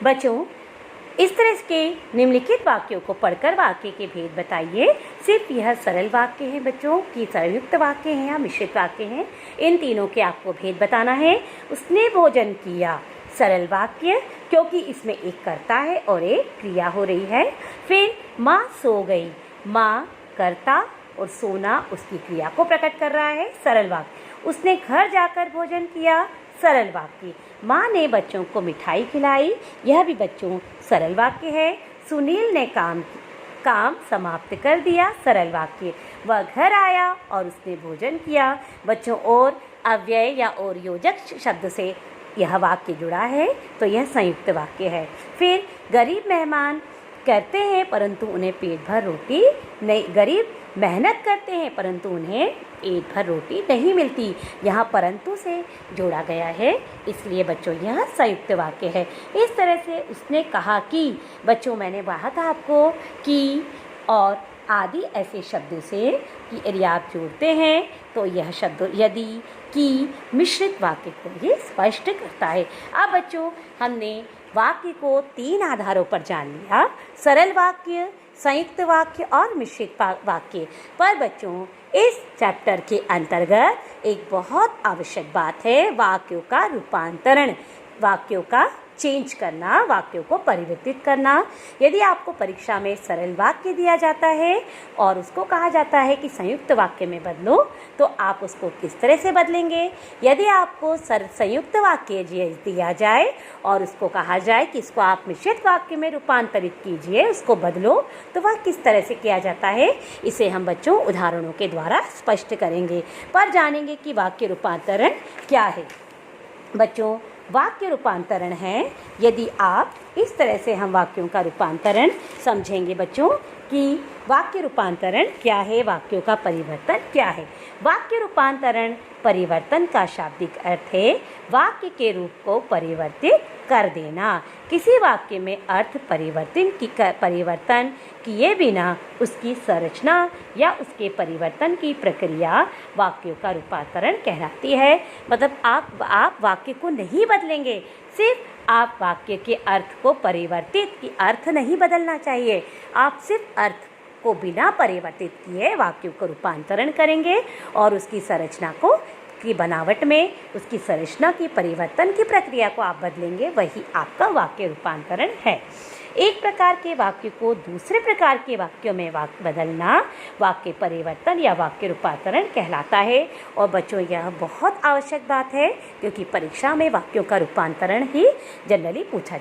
बच्चों, इस तरह के निम्नलिखित वाक्यों को पढ़कर वाक्य के भेद बताइए। सिर्फ यह सरल वाक्य हैं बच्चों कि संयुक्त वाक्य हैं या मिश्रित वाक्य हैं, इन तीनों के आपको भेद बताना है। उसने भोजन किया, सरल वाक्य क्योंकि इसमें एक कर्ता है और एक क्रिया हो रही है। फिर माँ सो गई, माँ कर्ता और सोना उसकी क्रिया को प्रकट कर रहा है, सरल वाक्य। उसने घर जाकर भोजन किया, सरल वाक्य। माँ ने बच्चों को मिठाई खिलाई, यह भी बच्चों सरल वाक्य है। सुनील ने काम समाप्त कर दिया, सरल वाक्य। वह घर आया और उसने भोजन किया बच्चों। और अव्यय या और योजक शब्द से यह वाक्य जुड़ा है तो यह संयुक्त वाक्य है। फिर गरीब मेहमान करते हैं परंतु उन्हें पेट भर रोटी नहीं, गरीब मेहनत करते हैं परंतु उन्हें पेट भर रोटी नहीं मिलती, यहाँ परंतु से जोड़ा गया है, इसलिए बच्चों यह संयुक्त वाक्य है। इस तरह से उसने कहा कि बच्चों, मैंने कहा था आपको कि और आदि ऐसे शब्दों से कि यदि आप जोड़ते हैं तो यह शब्द यदि कि मिश्रित वाक्य को ये स्पष्ट करता है। अब बच्चों, हमने वाक्य को 3 आधारों पर जान लिया, सरल वाक्य, संयुक्त वाक्य और मिश्रित वाक्य। पर बच्चों, इस चैप्टर के अंतर्गत एक बहुत आवश्यक बात है, वाक्यों का रूपांतरण, वाक्यों का चेंज करना, वाक्यों को परिवर्तित करना। यदि आपको परीक्षा में सरल वाक्य दिया जाता है और उसको कहा जाता है कि संयुक्त वाक्य में बदलो, तो आप उसको किस तरह से बदलेंगे? यदि आपको संयुक्त वाक्य दिया जाए और उसको कहा जाए कि इसको आप मिश्रित वाक्य में रूपांतरित कीजिए, उसको बदलो, तो वह किस तरह से किया जाता है, इसे हम बच्चों उदाहरणों के द्वारा स्पष्ट करेंगे। पर जानेंगे कि वाक्य रूपांतरण क्या है। बच्चों, वाक्य रूपांतरण है, यदि आप इस तरह से हम वाक्यों का रूपांतरण समझेंगे बच्चों कि वाक्य रूपांतरण क्या है, वाक्यों का परिवर्तन क्या है। वाक्य रूपांतरण परिवर्तन का शाब्दिक अर्थ है वाक्य के रूप को परिवर्तित कर देना। किसी वाक्य में अर्थ परिवर्तन किए बिना उसकी संरचना या उसके परिवर्तन की प्रक्रिया वाक्यों का रूपांतरण कहलाती है। मतलब आप वाक्य को नहीं बदलेंगे, सिर्फ आप वाक्य के अर्थ को परिवर्तित, कि अर्थ नहीं बदलना चाहिए, आप सिर्फ अर्थ को बिना परिवर्तित किए वाक्यों को रूपांतरण करेंगे और उसकी संरचना को की बनावट में उसकी संरचना की परिवर्तन की प्रक्रिया को आप बदलेंगे, वही आपका वाक्य रूपांतरण है। एक प्रकार के वाक्य को दूसरे प्रकार के वाक्यों में बदलना वाक्य परिवर्तन या वाक्य रूपांतरण कहलाता है। और बच्चों, यह बहुत आवश्यक बात है क्योंकि परीक्षा में वाक्यों का रूपांतरण ही जनरली पूछा